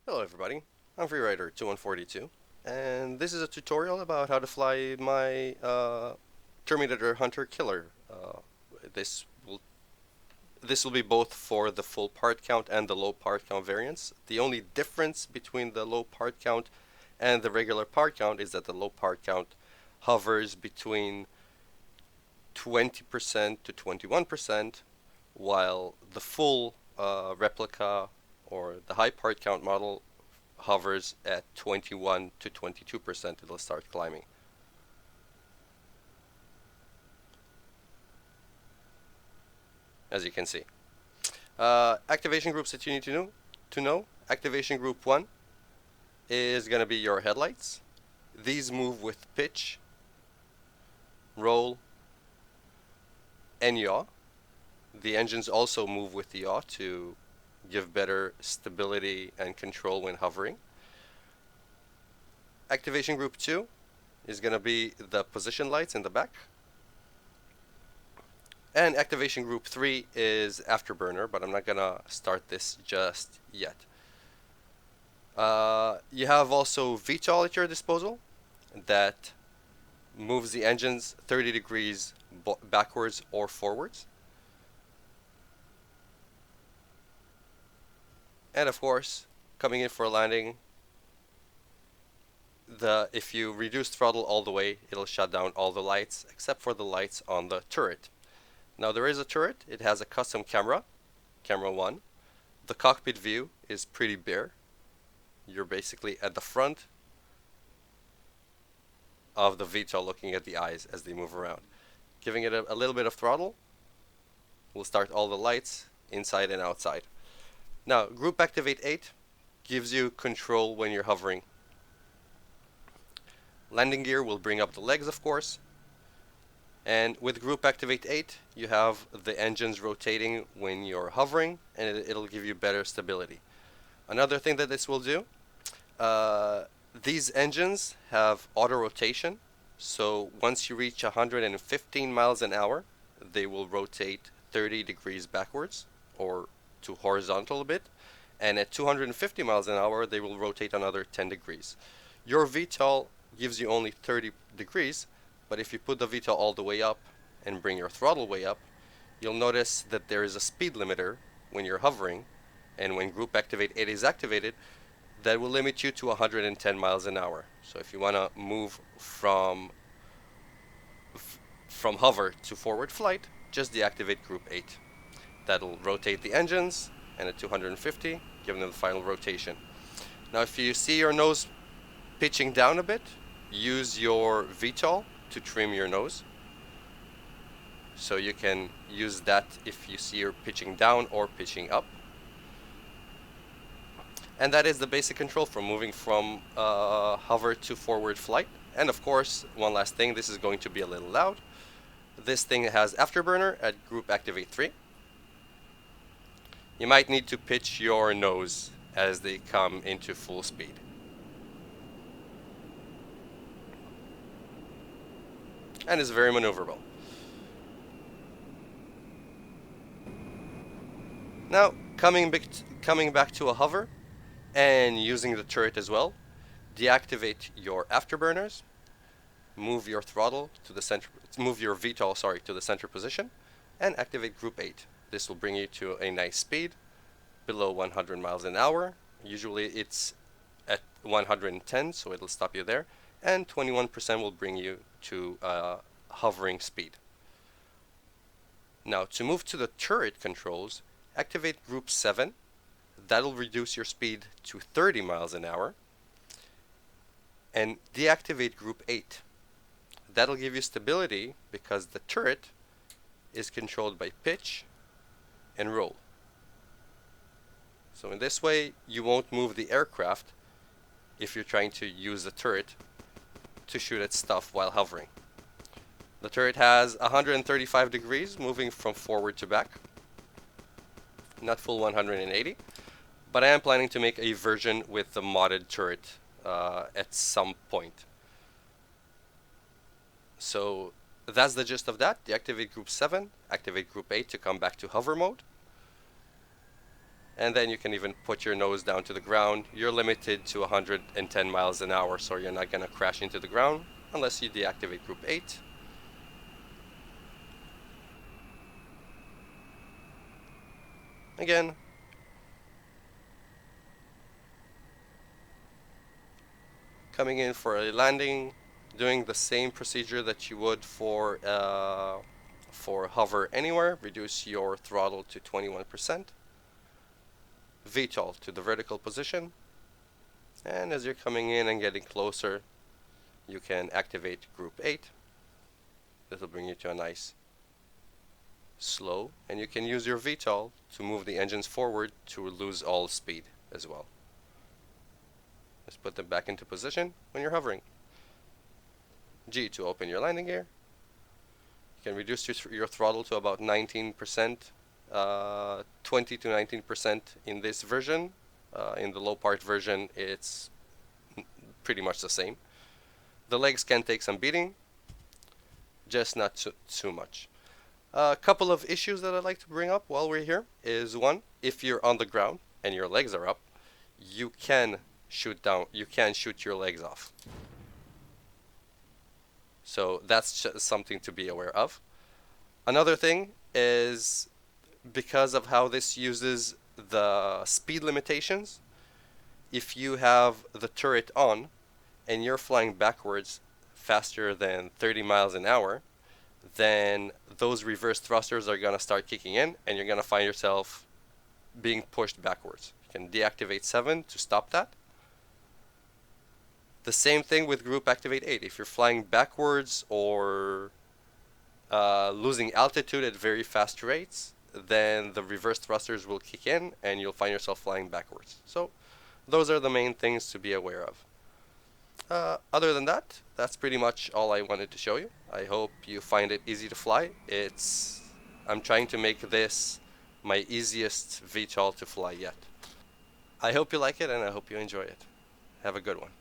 Hello everybody, I'm FreeRider2142, and this is a tutorial about how to fly my Terminator Hunter Killer. This will this will be both for the full part count and the low part count variants. The only difference between the low part count and the regular part count is that the low part count hovers between 20% to 21%, while the full replica or the high part count model hovers at 21 to 22%. It'll start climbing. As you can see. Activation groups that you need to know. Activation group 1 is going to be your headlights. These move with pitch, roll, and yaw. The engines also move with the yaw to give better stability and control when hovering. Activation group 2 is going to be the position lights in the back. And activation group 3 is afterburner, but I'm not going to start this just yet. You have also VTOL at your disposal that moves the engines 30 degrees backwards or forwards. And of course, coming in for a landing, if you reduce throttle all the way, it'll shut down all the lights except for the lights on the turret. Now there is a turret. It has a custom camera, camera 1. The cockpit view is pretty bare. You're basically at the front of the VTOL looking at the eyes as they move around. Giving it a little bit of throttle will start all the lights inside and outside. Now, Group Activate 8 gives you control when you're hovering. Landing gear will bring up the legs, of course. And with Group Activate 8, you have the engines rotating when you're hovering, and it'll give you better stability. Another thing that this will do, these engines have auto rotation. So once you reach 115 miles an hour, they will rotate 30 degrees backwards or to horizontal a bit, and at 250 miles an hour they will rotate another 10 degrees. Your VTOL gives you only 30 degrees, but if you put the VTOL all the way up and bring your throttle way up, you'll notice that there is a speed limiter when you're hovering, and when Group Activate 8 is activated, that will limit you to 110 miles an hour. So if you want to move from hover to forward flight, just deactivate Group 8. That'll rotate the engines, and at 250, give them the final rotation. Now if you see your nose pitching down a bit, use your VTOL to trim your nose. So you can use that if you see you're pitching down or pitching up. And that is the basic control for moving from hover to forward flight. And of course, one last thing, this is going to be a little loud. This thing has afterburner at Group Activate 3. You might need to pitch your nose as they come into full speed. And is very maneuverable. Now, coming back to a hover and using the turret as well, deactivate your afterburners, move your throttle to the center, move your VTOL, to the center position, and activate Group 8. This will bring you to a nice speed below 100 miles an hour. Usually it's at 110, so it'll stop you there. And 21% will bring you to hovering speed. Now to move to the turret controls, activate Group 7. That'll reduce your speed to 30 miles an hour. And deactivate Group 8. That'll give you stability because the turret is controlled by pitch and roll. So in this way, you won't move the aircraft if you're trying to use the turret to shoot at stuff while hovering. The turret has 135 degrees moving from forward to back. Not full 180, but I am planning to make a version with the modded turret at some point. So that's the gist of that. Deactivate Group 7, activate Group 8 to come back to hover mode. And then you can even put your nose down to the ground. You're limited to 110 miles an hour, so you're not going to crash into the ground unless you deactivate Group 8. Again, coming in for a landing, doing the same procedure that you would for hover anywhere. Reduce your throttle to 21%, VTOL to the vertical position, and as you're coming in and getting closer, you can activate Group 8. This will bring you to a nice slow, and you can use your VTOL to move the engines forward to lose all speed as well. Just put them back into position when you're hovering. G to open your landing gear. You can reduce your throttle to about 19%, 20 to 19% in this version. In the low part version, it's pretty much the same. The legs can take some beating, just not too much. A couple of issues that I'd like to bring up while we're here is one, if you're on the ground and your legs are up, you can shoot your legs off. So that's something to be aware of. Another thing is because of how this uses the speed limitations, if you have the turret on and you're flying backwards faster than 30 miles an hour, then those reverse thrusters are going to start kicking in and you're going to find yourself being pushed backwards. You can deactivate 7 to stop that. The same thing with Group Activate 8. If you're flying backwards or losing altitude at very fast rates, then the reverse thrusters will kick in and you'll find yourself flying backwards. So those are the main things to be aware of. Other than that, that's pretty much all I wanted to show you. I hope you find it easy to fly. I'm trying to make this my easiest VTOL to fly yet. I hope you like it and I hope you enjoy it. Have a good one.